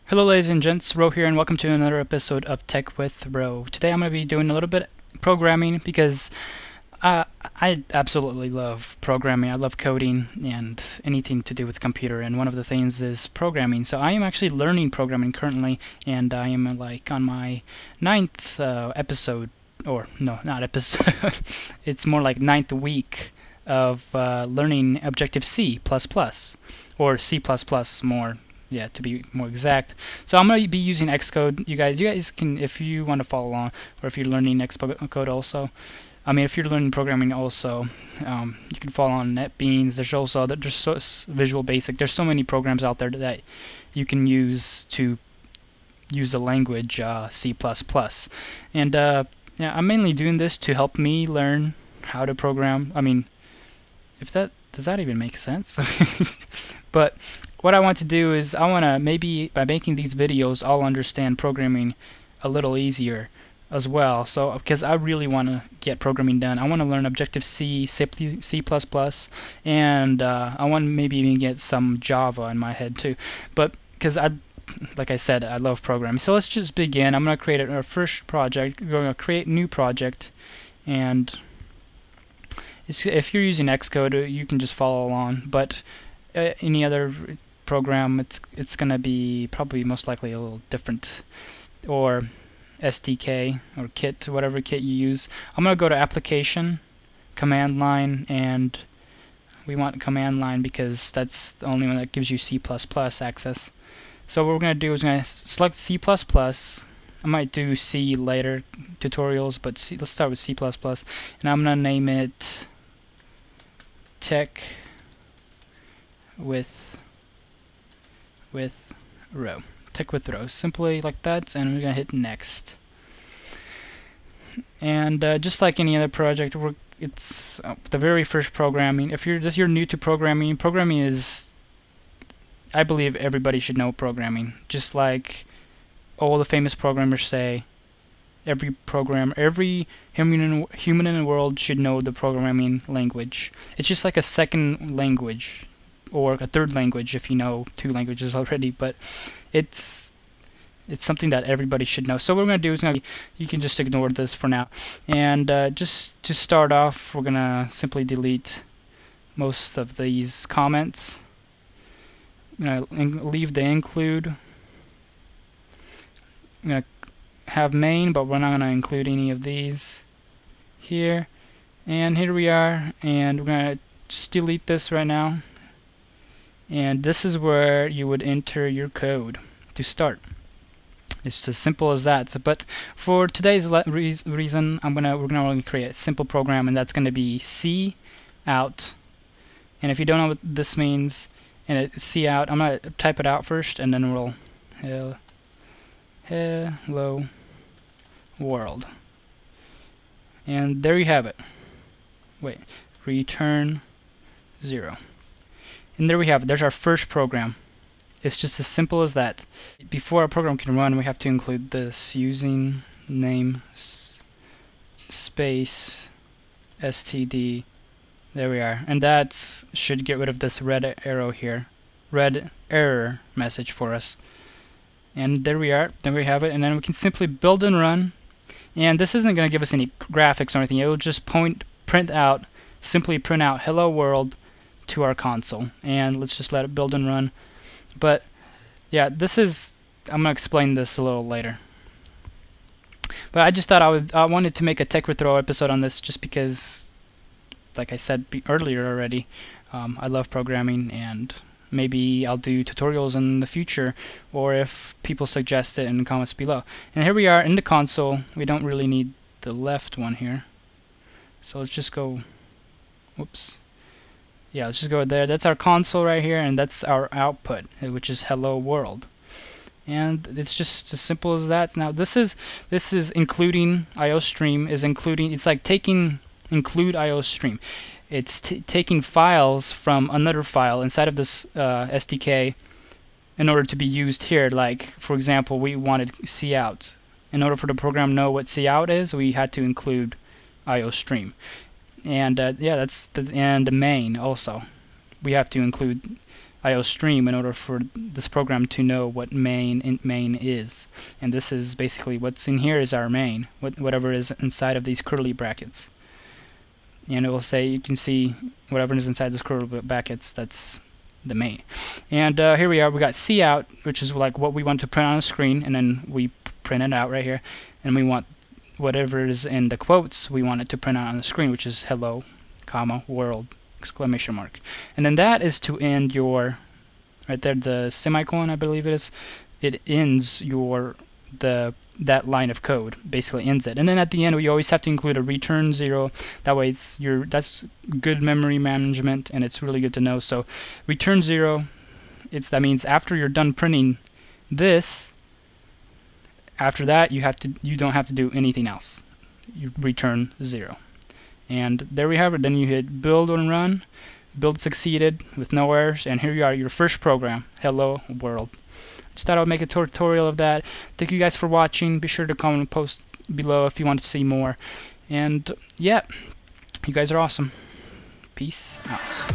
Hello ladies and gents, Ro here and welcome to another episode of Tech with Ro. Today I'm going to be doing a little bit of programming because I absolutely love programming. I love coding and anything to do with computer, and one of the things is programming. So I am actually learning programming currently, and I am like on my ninth episode, or no, not episode, it's more like ninth week of learning Objective-C++, or C++ more. Yeah, to be more exact. So I'm going to be using Xcode. You guys can, if you want to follow along, or if you're learning Xcode also. I mean, if you're learning programming also, you can follow on NetBeans. There's Visual Basic. There's so many programs out there that you can use to use the language C++. And yeah, I'm mainly doing this to help me learn how to program. I mean, does that even make sense? But what I want to do is I want to, maybe by making these videos, I'll understand programming a little easier as well. So because I really want to get programming done, I want to learn Objective-C, C++, and I want to maybe even get some Java in my head too. But because like I said, I love programming. So let's just begin. I'm going to create our first project. We're going to create a new project, and if you're using Xcode, you can just follow along. But any other program, it's gonna be probably most likely a little different, or SDK or kit, whatever kit you use. I'm gonna go to Application, Command Line, and we want Command Line because that's the only one that gives you C++ access. So what we're gonna do is we're gonna select C++. I might do C later tutorials, but let's start with C++, and I'm gonna name it Tech with Ro. Tech with Ro. Simply like that, and we're gonna hit next. And just like any other project, it's the very first programming. If you're new to programming, programming is, I believe everybody should know programming. Just like all the famous programmers say, every human in the world should know the programming language. It's just like a second language, or a third language if you know two languages already, but it's something that everybody should know. So what we're going to do is you can just ignore this for now, and just to start off, we're going to simply delete most of these comments. I'm going to leave the include. I'm going to have main, but we're not going to include any of these here. And here we are, and we're going to just delete this right now. And this is where you would enter your code to start. It's as simple as that. But for today's reason, we're gonna only create a simple program, and that's gonna be C out. And if you don't know what this means, and C out, I'm gonna type it out first, and then we'll hello world. And there you have it. Wait, return 0. And there we have it. There's our first program. It's just as simple as that. Before our program can run, we have to include this using name space std. There we are. And that should get rid of this red arrow here. Red error message for us. And there we are. There we have it. And then we can simply build and run. And this isn't going to give us any graphics or anything. It will just simply print out hello world to our console. And let's just let it build and run. But yeah, I'm gonna explain this a little later. But I just thought I wanted to make a Tech with Ro episode on this, just because, like I said earlier already, I love programming, and maybe I'll do tutorials in the future, or if people suggest it in the comments below. And here we are in the console. We don't really need the left one here, so let's just go, whoops. Yeah, let's just go there. That's our console right here, and that's our output, which is hello world. And it's just as simple as that. Now this is including IOStream is including. It's like include IOStream. It's taking files from another file inside of this SDK in order to be used here. Like for example, we wanted cout. In order for the program to know what cout is, we had to include IOStream. And yeah, and the main also. We have to include IO stream in order for this program to know what int main is. And this is basically what's in here is our main, whatever is inside of these curly brackets. And it will say, you can see whatever is inside those curly brackets, that's the main. And here we are, we got cout, which is like what we want to print on the screen, and then we print it out right here. And we want whatever is in the quotes, we want it to print out on the screen, which is hello, comma, world, exclamation mark. And then that is to end your, right there, the semicolon, I believe it is, it ends your, that line of code, basically ends it. And then at the end, we always have to include a return 0. That way that's good memory management, and it's really good to know. So return 0, that means after you're done printing this, after that you don't have to do anything else. You return 0. And there we have it. Then you hit build and run. Build succeeded with no errors, and here you are, your first program, hello world. Just thought I would make a tutorial of that. Thank you guys for watching. Be sure to comment and post below if you want to see more. And yeah, you guys are awesome. Peace out.